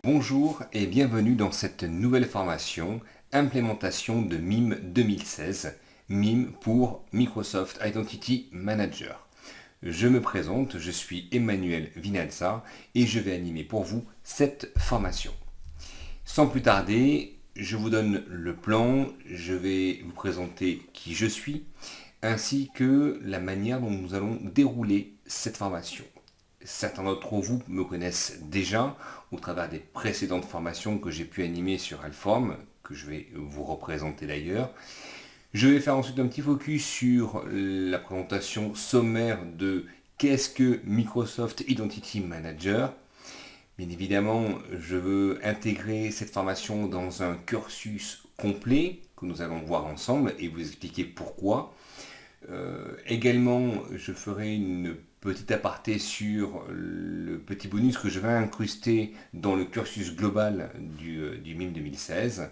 Bonjour et bienvenue dans cette nouvelle formation Implémentation de MIM 2016, MIM pour Microsoft Identity Manager. Je me présente, je suis Emmanuel Vinalza et je vais animer pour vous cette formation. Sans plus tarder, je vous donne le plan, je vais vous présenter qui je suis, ainsi que la manière dont nous allons dérouler cette formation. Certains d'entre vous me connaissent déjà au travers des précédentes formations que j'ai pu animer sur Alform, que je vais vous représenter d'ailleurs. Je vais faire ensuite un petit focus sur la présentation sommaire de qu'est-ce que Microsoft Identity Manager. Bien évidemment, je veux intégrer cette formation dans un cursus complet que nous allons voir ensemble et vous expliquer pourquoi. Également, je ferai une petite aparté sur le petit bonus que je vais incruster dans le cursus global du MIM 2016.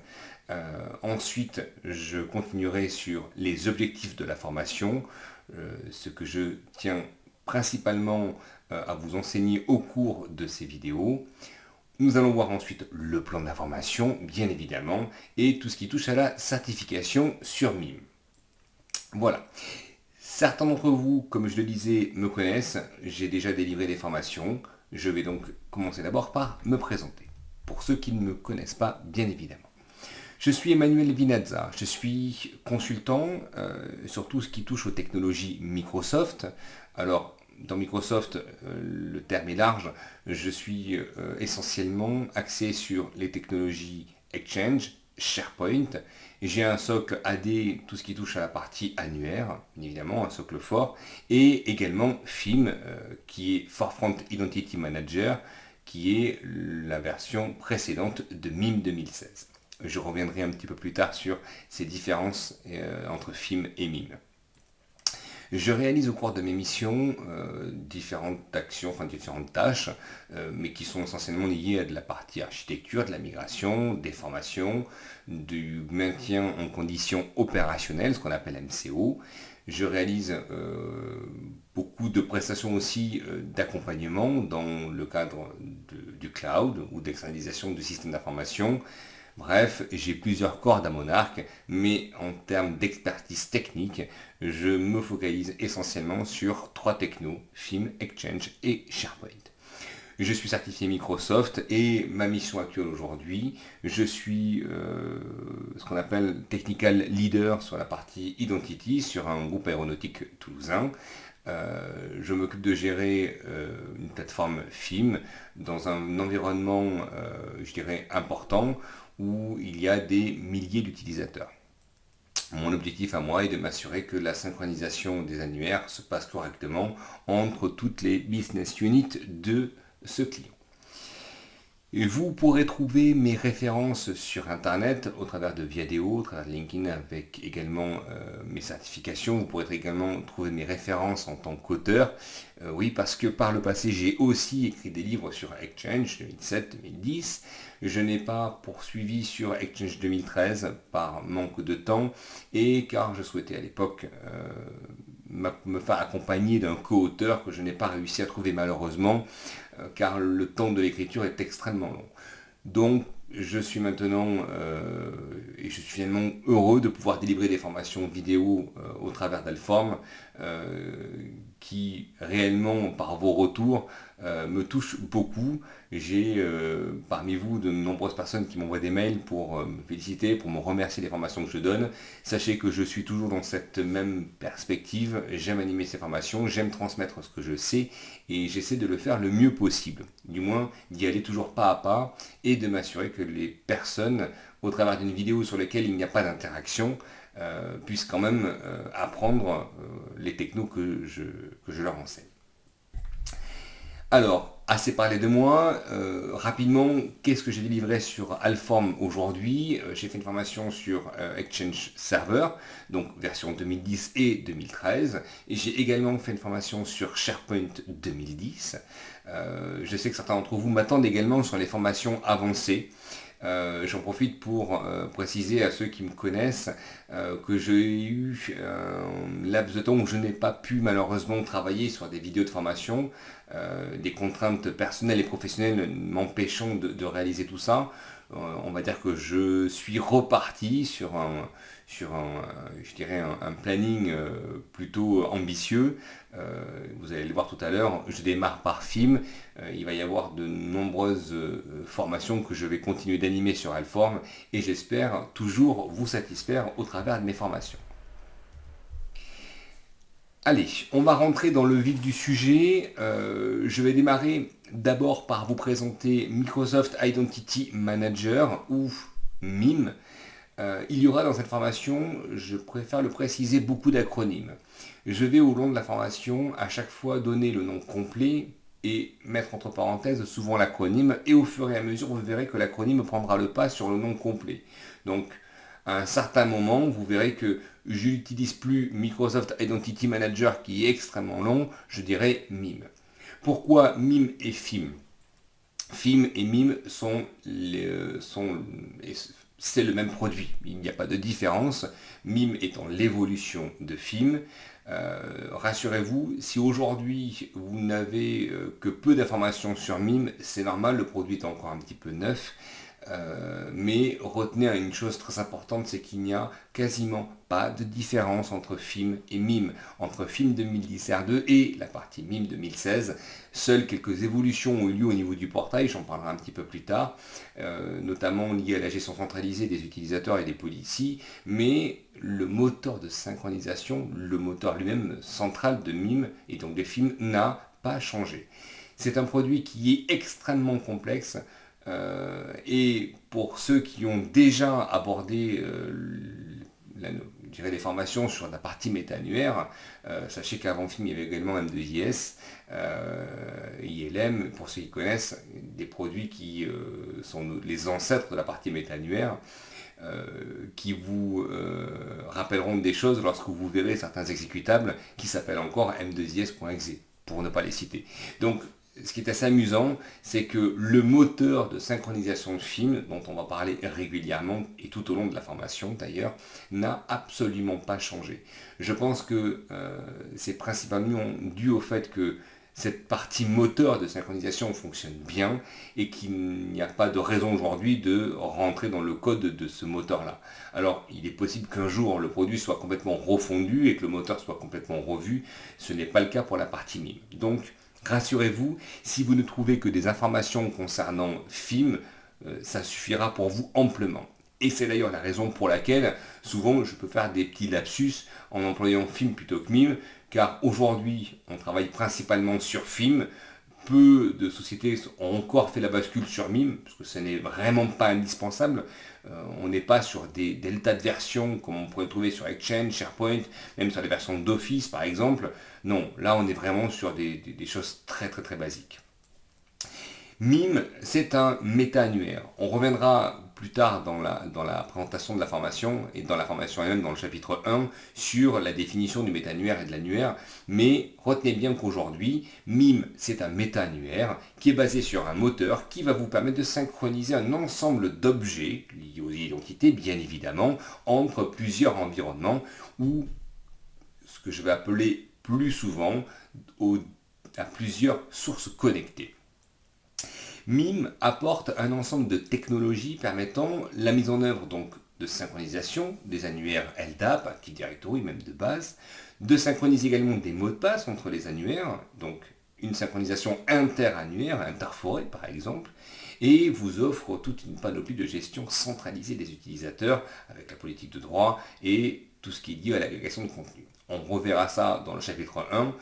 Ensuite, je continuerai sur les objectifs de la formation, ce que je tiens principalement à vous enseigner au cours de ces vidéos. Nous allons voir ensuite le plan de la formation, bien évidemment, et tout ce qui touche à la certification sur MIM. Voilà. Certains d'entre vous, comme je le disais, me connaissent. J'ai déjà délivré des formations. Je vais donc commencer d'abord par me présenter. Pour ceux qui ne me connaissent pas, bien évidemment. Je suis Emmanuel Vinalza. Je suis consultant sur tout ce qui touche aux technologies Microsoft. Alors, dans Microsoft, le terme est large. Je suis essentiellement axé sur les technologies Exchange, SharePoint. J'ai un socle AD, tout ce qui touche à la partie annuaire, bien évidemment, un socle fort, et également FIM, qui est Forefront Identity Manager, qui est la version précédente de MIM 2016. Je reviendrai un petit peu plus tard sur ces différences entre FIM et MIM. Je réalise au cours de mes missions différentes actions, enfin différentes tâches, mais qui sont essentiellement liées à de la partie architecture, de la migration, des formations, du maintien en conditions opérationnelles, ce qu'on appelle MCO. Je réalise beaucoup de prestations aussi d'accompagnement dans le cadre du cloud ou d'externalisation du système d'information. Bref, j'ai plusieurs cordes à mon arc, mais en termes d'expertise technique, je me focalise essentiellement sur trois technos, FIM, Exchange et SharePoint. Je suis certifié Microsoft et ma mission actuelle aujourd'hui, je suis ce qu'on appelle Technical Leader sur la partie Identity sur un groupe aéronautique toulousain. Je m'occupe de gérer une plateforme FIM dans un environnement, je dirais, important où il y a des milliers d'utilisateurs. Mon objectif à moi est de m'assurer que la synchronisation des annuaires se passe correctement entre toutes les business units de ce client. Et vous pourrez trouver mes références sur internet au travers de Viadeo, au travers de LinkedIn avec également mes certifications. Vous pourrez également trouver mes références en tant qu'auteur. Oui, parce que par le passé, j'ai aussi écrit des livres sur Exchange 2007-2010. Je n'ai pas poursuivi sur Exchange 2013 par manque de temps et car je souhaitais à l'époque me faire accompagner d'un co-auteur que je n'ai pas réussi à trouver malheureusement car le temps de l'écriture est extrêmement long. Donc je suis maintenant et je suis finalement heureux de pouvoir délivrer des formations vidéo au travers d'Alform qui réellement par vos retours me touchent beaucoup. J'ai parmi vous de nombreuses personnes qui m'envoient des mails pour me féliciter, pour me remercier des formations que je donne. Sachez que je suis toujours dans cette même perspective, j'aime animer ces formations, j'aime transmettre ce que je sais et j'essaie de le faire le mieux possible. Du moins d'y aller toujours pas à pas et de m'assurer que les personnes, au travers d'une vidéo sur laquelle il n'y a pas d'interaction, puissent quand même apprendre les technos que je leur enseigne. Alors, assez parlé de moi, rapidement, qu'est-ce que j'ai délivré sur Alform aujourd'hui? J'ai fait une formation sur Exchange Server, donc version 2010 et 2013, et j'ai également fait une formation sur SharePoint 2010. Je sais que certains d'entre vous m'attendent également sur les formations avancées. J'en profite pour préciser à ceux qui me connaissent que j'ai eu un laps de temps où je n'ai pas pu malheureusement travailler sur des vidéos de formation des contraintes personnelles et professionnelles m'empêchant de réaliser tout ça, on va dire que je suis reparti je dirais un planning plutôt ambitieux. Vous allez le voir tout à l'heure, je démarre par film. Il va y avoir de nombreuses formations que je vais continuer d'animer sur Alform et j'espère toujours vous satisfaire au travers de mes formations. Allez, on va rentrer dans le vif du sujet. Je vais démarrer d'abord par vous présenter Microsoft Identity Manager ou MIM. Il y aura dans cette formation, je préfère le préciser, beaucoup d'acronymes. Je vais au long de la formation à chaque fois donner le nom complet et mettre entre parenthèses souvent l'acronyme, et au fur et à mesure vous verrez que l'acronyme prendra le pas sur le nom complet. Donc à un certain moment, vous verrez que je n'utilise plus Microsoft Identity Manager qui est extrêmement long, je dirais MIM. Pourquoi MIM et FIM? FIM et MIM c'est le même produit, il n'y a pas de différence. MIM étant l'évolution de FIM. Rassurez-vous, si aujourd'hui vous n'avez que peu d'informations sur MIM, c'est normal, le produit est encore un petit peu neuf. Mais retenez une chose très importante, c'est qu'il n'y a quasiment pas de différence entre FIM et MIM, entre FIM 2010 R2 et la partie MIM 2016. Seules quelques évolutions ont eu lieu au niveau du portail, j'en parlerai un petit peu plus tard, notamment liées à la gestion centralisée des utilisateurs et des policies, mais le moteur de synchronisation, le moteur lui-même central de MIM et donc de FIM n'a pas changé. C'est un produit qui est extrêmement complexe. Et pour ceux qui ont déjà abordé les formations sur la partie méta-annuaire, sachez qu'avant FIM il y avait également M2JS, ILM, pour ceux qui connaissent, des produits qui sont les ancêtres de la partie méta-annuaire, qui vous rappelleront des choses lorsque vous verrez certains exécutables qui s'appellent encore M2JS.exe, pour ne pas les citer. Donc ce qui est assez amusant, c'est que le moteur de synchronisation de film, dont on va parler régulièrement et tout au long de la formation d'ailleurs, n'a absolument pas changé. Je pense que c'est principalement dû au fait que cette partie moteur de synchronisation fonctionne bien et qu'il n'y a pas de raison aujourd'hui de rentrer dans le code de ce moteur-là. Alors, il est possible qu'un jour le produit soit complètement refondu et que le moteur soit complètement revu. Ce n'est pas le cas pour la partie MIM. Donc, rassurez-vous, si vous ne trouvez que des informations concernant FIM, ça suffira pour vous amplement. Et c'est d'ailleurs la raison pour laquelle souvent je peux faire des petits lapsus en employant FIM plutôt que MIM, car aujourd'hui on travaille principalement sur FIM. Peu de sociétés ont encore fait la bascule sur MIM, parce que ce n'est vraiment pas indispensable. On n'est pas sur des deltas de versions comme on pourrait trouver sur Exchange, SharePoint, même sur les versions d'Office par exemple. Non, là on est vraiment sur des choses très très très basiques. MIM, c'est un méta-annuaire. On reviendra plus tard dans la présentation de la formation et dans la formation elle-même dans le chapitre 1 sur la définition du méta-annuaire et de l'annuaire, mais retenez bien qu'aujourd'hui, MIM, c'est un méta-annuaire qui est basé sur un moteur qui va vous permettre de synchroniser un ensemble d'objets liés aux identités, bien évidemment, entre plusieurs environnements ou ce que je vais appeler plus souvent à plusieurs sources connectées. MIM apporte un ensemble de technologies permettant la mise en œuvre donc de synchronisation des annuaires LDAP, Active Directory même de base, de synchroniser également des mots de passe entre les annuaires, donc une synchronisation interannuaire, interforée par exemple, et vous offre toute une panoplie de gestion centralisée des utilisateurs avec la politique de droit et tout ce qui est lié à l'agrégation de contenu. On reverra ça dans le chapitre 1,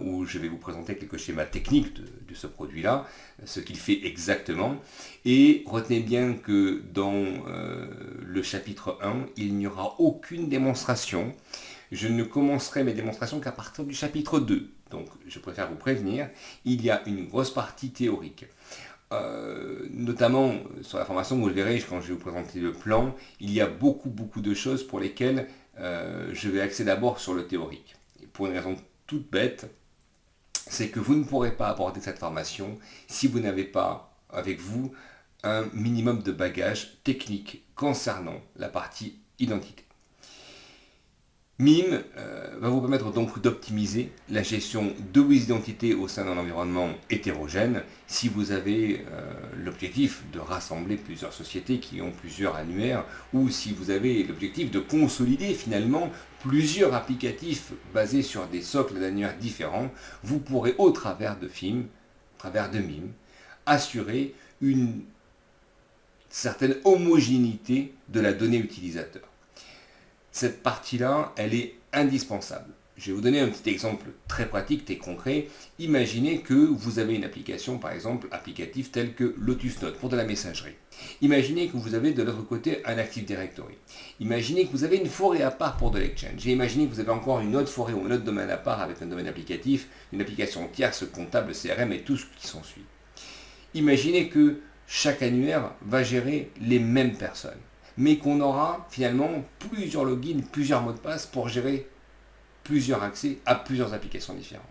où je vais vous présenter quelques schémas techniques de ce produit-là, ce qu'il fait exactement. Et retenez bien que dans le chapitre 1, il n'y aura aucune démonstration. Je ne commencerai mes démonstrations qu'à partir du chapitre 2. Donc je préfère vous prévenir, il y a une grosse partie théorique. Notamment sur la formation, vous le verrez quand je vais vous présenter le plan, il y a beaucoup de choses pour lesquelles je vais axer d'abord sur le théorique. Et pour une raison toute bête, c'est que vous ne pourrez pas aborder cette formation si vous n'avez pas avec vous un minimum de bagage technique concernant la partie identité. MIME va vous permettre donc d'optimiser la gestion de vos identités au sein d'un environnement hétérogène si vous avez l'objectif de rassembler plusieurs sociétés qui ont plusieurs annuaires ou si vous avez l'objectif de consolider finalement plusieurs applicatifs basés sur des socles d'annuaires différents. Vous pourrez au travers de MIME, assurer une certaine homogénéité de la donnée utilisateur. Cette partie-là, elle est indispensable. Je vais vous donner un petit exemple très pratique, très concret. Imaginez que vous avez une application, par exemple, applicative telle que Lotus Notes pour de la messagerie. Imaginez que vous avez de l'autre côté un Active Directory. Imaginez que vous avez une forêt à part pour de l'Exchange. Et imaginez que vous avez encore une autre forêt ou un autre domaine à part avec un domaine applicatif, une application tierce, comptable, CRM et tout ce qui s'ensuit. Imaginez que chaque annuaire va gérer les mêmes personnes, mais qu'on aura finalement plusieurs logins, plusieurs mots de passe pour gérer plusieurs accès à plusieurs applications différentes.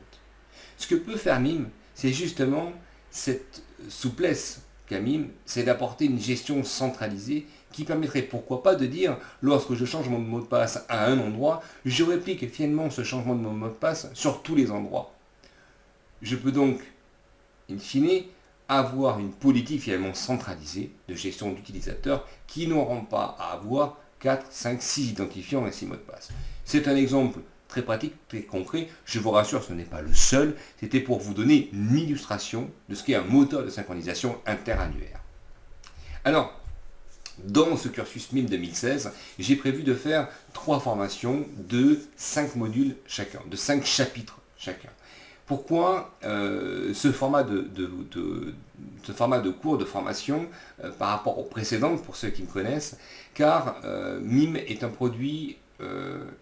Ce que peut faire MIME, c'est justement cette souplesse qu'a MIME, c'est d'apporter une gestion centralisée qui permettrait pourquoi pas de dire, lorsque je change mon mot de passe à un endroit, je réplique finalement ce changement de mon mot de passe sur tous les endroits. Je peux donc, in fine, avoir une politique finalement centralisée de gestion d'utilisateurs qui n'auront pas à avoir 4, 5, 6 identifiants et 6 mots de passe. C'est un exemple très pratique, très concret. Je vous rassure, ce n'est pas le seul. C'était pour vous donner une illustration de ce qu'est un moteur de synchronisation interannuaire. Alors, dans ce cursus MIME 2016, j'ai prévu de faire 3 formations de 5 modules chacun, de 5 chapitres chacun. Pourquoi ce format de cours, de formation, par rapport aux précédentes, pour ceux qui me connaissent, car MIME est un produit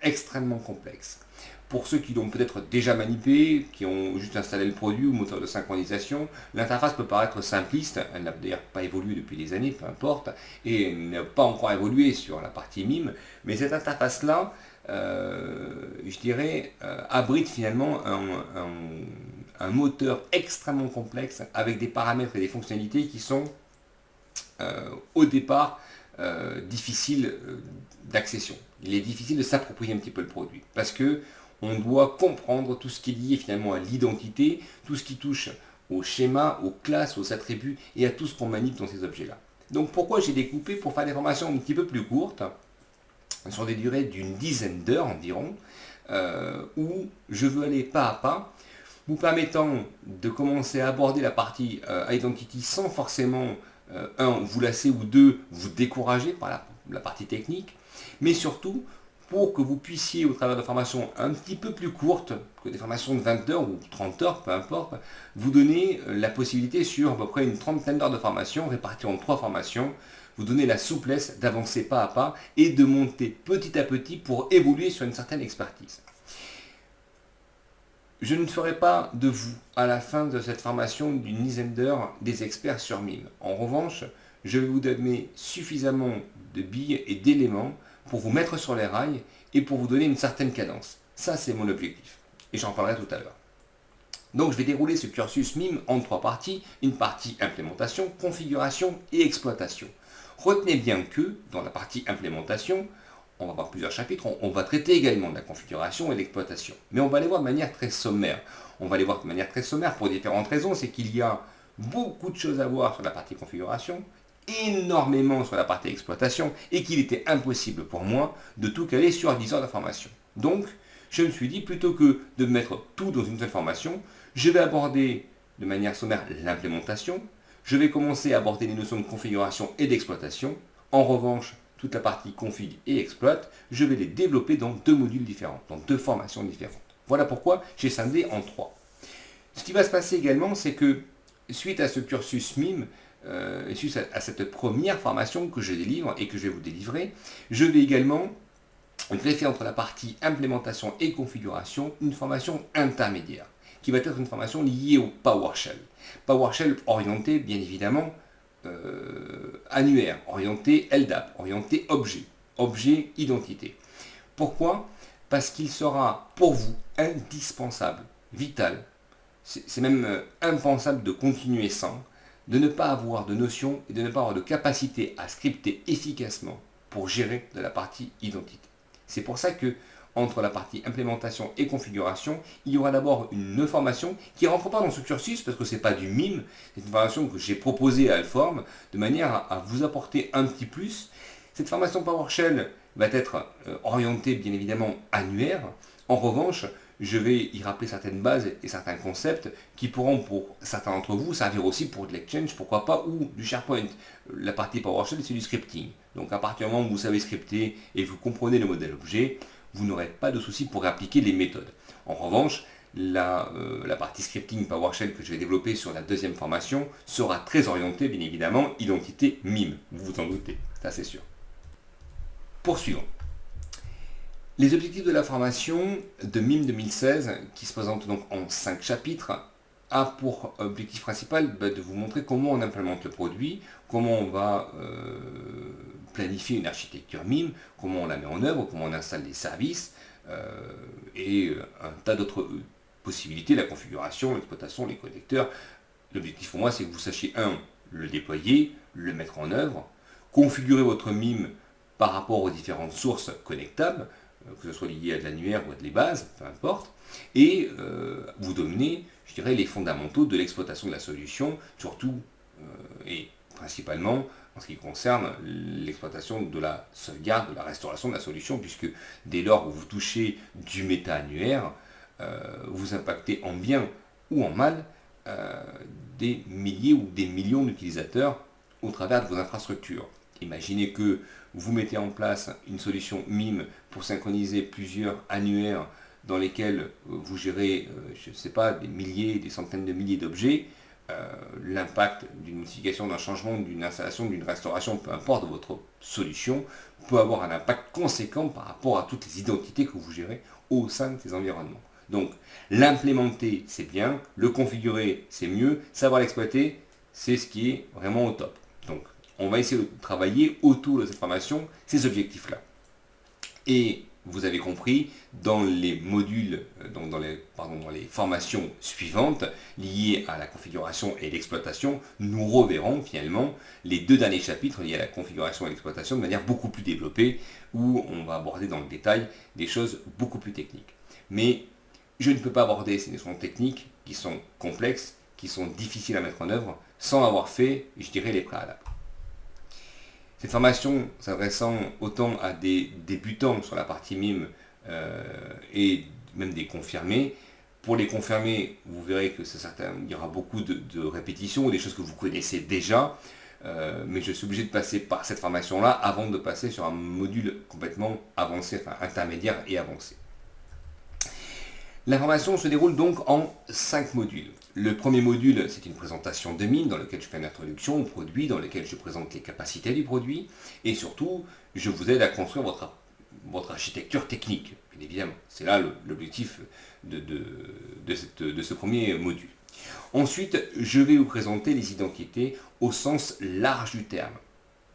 extrêmement complexe. Pour ceux qui l'ont peut-être déjà manipulé, qui ont juste installé le produit ou le moteur de synchronisation, l'interface peut paraître simpliste, elle n'a d'ailleurs pas évolué depuis des années, peu importe, et elle n'a pas encore évolué sur la partie MIME, mais cette interface-là, je dirais, abrite finalement un moteur extrêmement complexe avec des paramètres et des fonctionnalités qui sont au départ difficiles d'accession. Il est difficile de s'approprier un petit peu le produit parce que on doit comprendre tout ce qui est lié finalement à l'identité, tout ce qui touche au schéma, aux classes, aux attributs et à tout ce qu'on manipule dans ces objets-là. Donc pourquoi j'ai découpé pour faire des formations un petit peu plus courtes, sur des durées d'une dizaine d'heures environ, où je veux aller pas à pas, vous permettant de commencer à aborder la partie Identity sans forcément, vous lasser ou deux, vous décourager par la partie technique, mais surtout pour que vous puissiez, au travers de formations un petit peu plus courtes, que des formations de 20 heures ou 30 heures, peu importe, vous donner la possibilité sur à peu près une trentaine d'heures de formation, réparties en 3 formations, vous donner la souplesse d'avancer pas à pas et de monter petit à petit pour évoluer sur une certaine expertise. Je ne ferai pas de vous, à la fin de cette formation d'une dizaine d'heures, des experts sur MIME. En revanche, je vais vous donner suffisamment de billes et d'éléments pour vous mettre sur les rails et pour vous donner une certaine cadence. Ça, c'est mon objectif. Et j'en parlerai tout à l'heure. Donc, je vais dérouler ce cursus MIME en 3 parties. Une partie implémentation, configuration et exploitation. Retenez bien que, dans la partie implémentation, on va voir plusieurs chapitres, on va traiter également de la configuration et de l'exploitation. Mais on va les voir de manière très sommaire. On va les voir de manière très sommaire pour différentes raisons. C'est qu'il y a beaucoup de choses à voir sur la partie configuration, énormément sur la partie exploitation, et qu'il était impossible pour moi de tout caler sur 10 heures de formation. Donc, je me suis dit, plutôt que de mettre tout dans une seule formation, je vais aborder de manière sommaire l'implémentation, je vais commencer à aborder les notions de configuration et d'exploitation. En revanche, toute la partie config et exploit, je vais les développer dans 2 modules différents, dans 2 formations différentes. Voilà pourquoi j'ai scindé en 3. Ce qui va se passer également, c'est que suite à ce cursus MIME, suite à cette première formation que je délivre et que je vais vous délivrer, je vais également greffer entre la partie implémentation et configuration une formation intermédiaire, qui va être une formation liée au PowerShell. PowerShell orienté, bien évidemment, annuaire, orienté LDAP, orienté objet identité. Pourquoi? Parce qu'il sera pour vous indispensable, vital, c'est même impensable de continuer sans, de ne pas avoir de notion et de ne pas avoir de capacité à scripter efficacement pour gérer de la partie identité. C'est pour ça que entre la partie implémentation et configuration, il y aura d'abord une formation qui ne rentre pas dans ce cursus parce que ce n'est pas du MIM, c'est une formation que j'ai proposée à Alform de manière à vous apporter un petit plus. Cette formation PowerShell va être orientée bien évidemment annuaire. En revanche, je vais y rappeler certaines bases et certains concepts qui pourront pour certains d'entre vous servir aussi pour de l'Exchange, pourquoi pas, ou du SharePoint. La partie PowerShell, c'est du scripting. Donc à partir du moment où vous savez scripter et vous comprenez le modèle objet, vous n'aurez pas de souci pour appliquer les méthodes. En revanche, la partie scripting PowerShell que je vais développer sur la deuxième formation sera très orientée, bien évidemment, identité MIM. Vous vous en doutez, ça c'est sûr. Poursuivons. Les objectifs de la formation de MIM 2016, qui se présentent donc en 5 chapitres, a pour objectif principal de vous montrer comment on implémente le produit, comment on va planifier une architecture MIM, comment on la met en œuvre, comment on installe des services, et un tas d'autres possibilités, la configuration, l'exploitation, les connecteurs. L'objectif pour moi, c'est que vous sachiez, le déployer, le mettre en œuvre, configurer votre MIM par rapport aux différentes sources connectables, que ce soit lié à de l'annuaire ou à des bases, peu importe, et vous donner, je dirais, les fondamentaux de l'exploitation de la solution, surtout et principalement en ce qui concerne l'exploitation de la sauvegarde, de la restauration de la solution, puisque dès lors où vous touchez du méta-annuaire, vous impactez en bien ou en mal des milliers ou des millions d'utilisateurs au travers de vos infrastructures. Imaginez que vous mettez en place une solution MIM pour synchroniser plusieurs annuaires dans lesquels vous gérez, je ne sais pas, des milliers, des centaines de milliers d'objets. L'impact d'une modification, d'un changement, d'une installation, d'une restauration, peu importe de votre solution, peut avoir un impact conséquent par rapport à toutes les identités que vous gérez au sein de ces environnements. Donc, l'implémenter, c'est bien, le configurer, c'est mieux, savoir l'exploiter, c'est ce qui est vraiment au top. Donc, on va essayer de travailler autour de cette formation, ces objectifs-là. Et vous avez compris, dans les modules, donc dans les formations suivantes liées à la configuration et l'exploitation, nous reverrons finalement les 2 derniers chapitres liés à la configuration et l'exploitation de manière beaucoup plus développée, où on va aborder dans le détail des choses beaucoup plus techniques. Mais je ne peux pas aborder ces notions techniques qui sont complexes, qui sont difficiles à mettre en œuvre, sans avoir fait, je dirais, les préalables. Cette formation s'adressant autant à des débutants sur la partie MIM et même des confirmés. Pour les confirmés, vous verrez que il y aura beaucoup de répétitions ou des choses que vous connaissez déjà, mais je suis obligé de passer par cette formation-là avant de passer sur un module complètement avancé, enfin intermédiaire et avancé. La formation se déroule donc en 5 modules. Le premier module, c'est une présentation de MIM dans lequel je fais une introduction au produit, dans lequel je présente les capacités du produit, et surtout, je vous aide à construire votre architecture technique, bien évidemment. C'est là l'objectif de ce premier module. Ensuite, je vais vous présenter les identités au sens large du terme.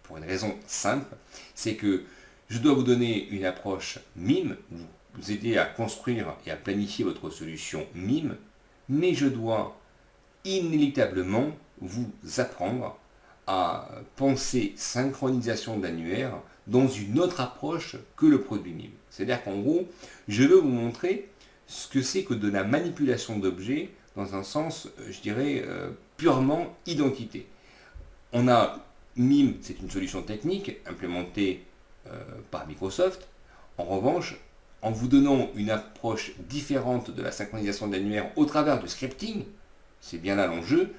Pour une raison simple, c'est que je dois vous donner une approche MIM, vous aider à construire et à planifier votre solution MIM, mais je dois inéluctablement vous apprendre à penser synchronisation d'annuaire dans une autre approche que le produit MIM. C'est-à-dire qu'en gros, je veux vous montrer ce que c'est que de la manipulation d'objets dans un sens, je dirais, purement identité. On a MIM, c'est une solution technique implémentée par Microsoft. En revanche, en vous donnant une approche différente de la synchronisation d'annuaire au travers du scripting, c'est bien là l'enjeu,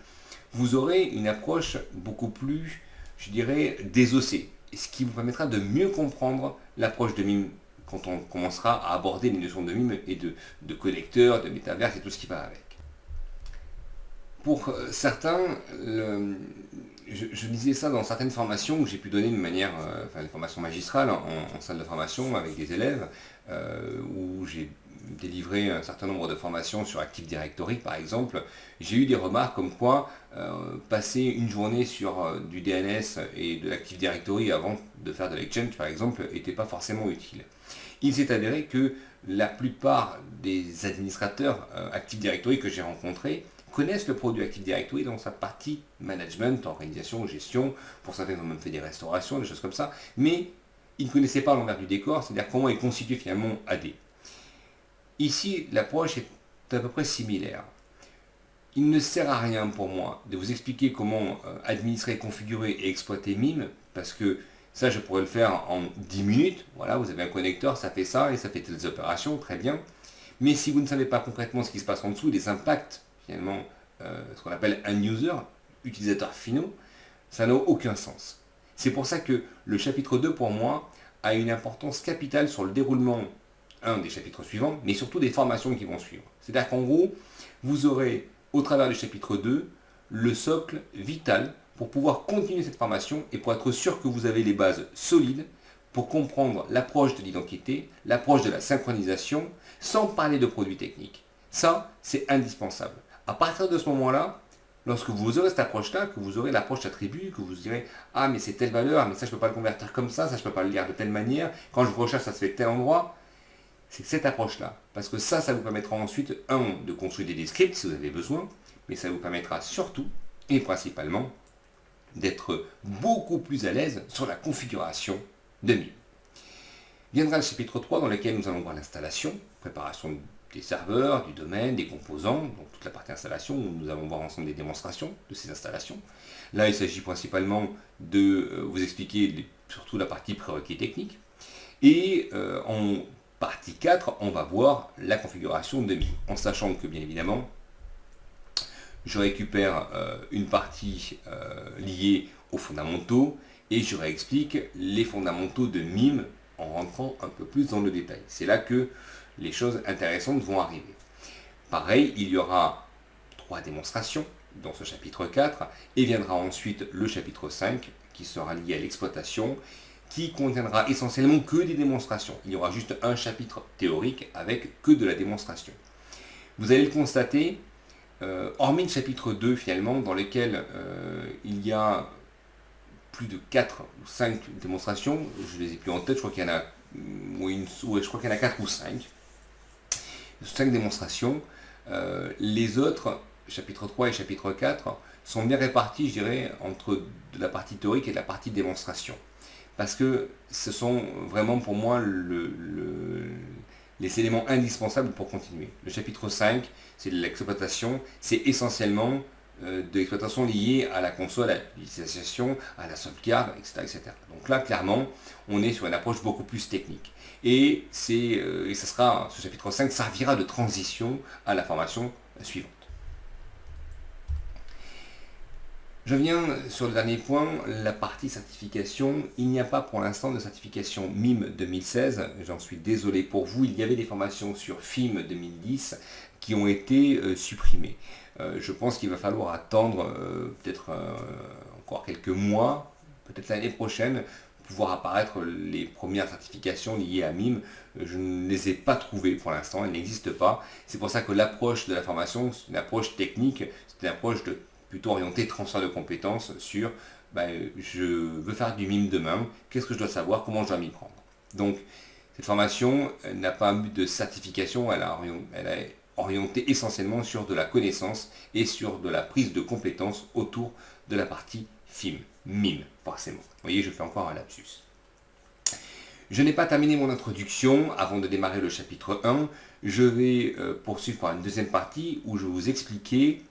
vous aurez une approche beaucoup plus, je dirais, désossée, ce qui vous permettra de mieux comprendre l'approche de MIM quand on commencera à aborder les notions de MIM et de connecteurs, de métaverse et tout ce qui va avec. Pour certains, je disais ça dans certaines formations où j'ai pu donner de manière, des formations magistrales en salle de formation avec des élèves, où j'ai délivré un certain nombre de formations sur Active Directory par exemple. J'ai eu des remarques comme quoi passer une journée sur du DNS et de l'Active Directory avant de faire de l'Exchange par exemple n'était pas forcément utile. Il s'est avéré que la plupart des administrateurs Active Directory que j'ai rencontrés connaissent le produit Active Directory dans sa partie management, organisation, gestion. Pour certains, ils ont même fait des restaurations, des choses comme ça. Mais ils ne connaissaient pas l'envers du décor, c'est-à-dire comment est constitué finalement AD. Ici, l'approche est à peu près similaire. Il ne sert à rien pour moi de vous expliquer comment administrer, configurer et exploiter MIME, parce que ça, je pourrais le faire en 10 minutes. Voilà, vous avez un connecteur, ça fait ça et ça fait telles opérations, très bien. Mais si vous ne savez pas concrètement ce qui se passe en dessous, les impacts, finalement, ce qu'on appelle un user, utilisateurs finaux, ça n'a aucun sens. C'est pour ça que le chapitre 2, pour moi, a une importance capitale sur le déroulement, des chapitres suivants, mais surtout des formations qui vont suivre. C'est-à-dire qu'en gros, vous aurez, au travers du chapitre 2, le socle vital pour pouvoir continuer cette formation et pour être sûr que vous avez les bases solides pour comprendre l'approche de l'identité, l'approche de la synchronisation, sans parler de produits techniques. Ça, c'est indispensable. À partir de ce moment-là, lorsque vous aurez cette approche-là, que vous aurez l'approche d'attribut, que vous direz ah mais c'est telle valeur, mais ça je ne peux pas le convertir comme ça je ne peux pas le lire de telle manière, quand je recherche ça se fait de tel endroit, c'est cette approche-là. Parce que ça vous permettra ensuite, de construire des scripts si vous avez besoin, mais ça vous permettra surtout et principalement d'être beaucoup plus à l'aise sur la configuration de MIME. Viendra le chapitre 3 dans lequel nous allons voir l'installation, préparation des serveurs, du domaine, des composants, donc toute la partie installation où nous allons voir ensemble des démonstrations de ces installations. Là, il s'agit principalement de vous expliquer surtout la partie prérequis technique. Et en partie 4, on va voir la configuration de MIME, en sachant que bien évidemment, je récupère une partie liée aux fondamentaux et je réexplique les fondamentaux de MIME en rentrant un peu plus dans le détail. C'est là que les choses intéressantes vont arriver. Pareil, il y aura 3 démonstrations dans ce chapitre 4 et viendra ensuite le chapitre 5 qui sera lié à l'exploitation, qui contiendra essentiellement que des démonstrations. Il y aura juste un chapitre théorique avec que de la démonstration. Vous allez le constater, hormis le chapitre 2 finalement, dans lequel il y a plus de 4 ou 5 démonstrations, je ne les ai plus en tête, je crois qu'il y en a, je crois qu'il y en a 4 ou 5 démonstrations. Les autres, chapitre 3 et chapitre 4, sont bien répartis, je dirais, entre de la partie théorique et de la partie démonstration. Parce que ce sont vraiment pour moi les éléments indispensables pour continuer. Le chapitre 5, c'est de l'exploitation, c'est essentiellement de l'exploitation liée à la console, à l'utilisation, à la sauvegarde, etc., etc. Donc là, clairement, on est sur une approche beaucoup plus technique. Et ce chapitre 5 servira de transition à la formation suivante. Je viens sur le dernier point, la partie certification. Il n'y a pas pour l'instant de certification MIME 2016. J'en suis désolé pour vous. Il y avait des formations sur FIM 2010 qui ont été supprimées. Je pense qu'il va falloir attendre peut-être encore quelques mois, peut-être l'année prochaine, pour voir apparaître les premières certifications liées à MIME. Je ne les ai pas trouvées pour l'instant, elles n'existent pas. C'est pour ça que l'approche de la formation, c'est une approche technique, c'est une approche plutôt orientée transfert de compétences sur je veux faire du MIME demain, qu'est-ce que je dois savoir, comment je dois m'y prendre. Donc cette formation n'a pas un but de certification, elle est orientée essentiellement sur de la connaissance et sur de la prise de compétences autour de la partie MIME, forcément. Vous voyez, je fais encore un lapsus. Je n'ai pas terminé mon introduction avant de démarrer le chapitre 1. Je vais poursuivre par une deuxième partie où je vais vous expliquer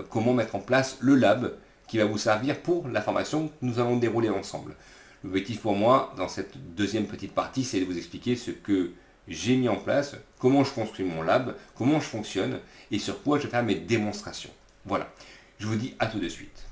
comment mettre en place le lab qui va vous servir pour la formation que nous allons dérouler ensemble. L'objectif pour moi, dans cette deuxième petite partie, c'est de vous expliquer ce que j'ai mis en place, comment je construis mon lab, comment je fonctionne et sur quoi je vais faire mes démonstrations. Voilà, je vous dis à tout de suite.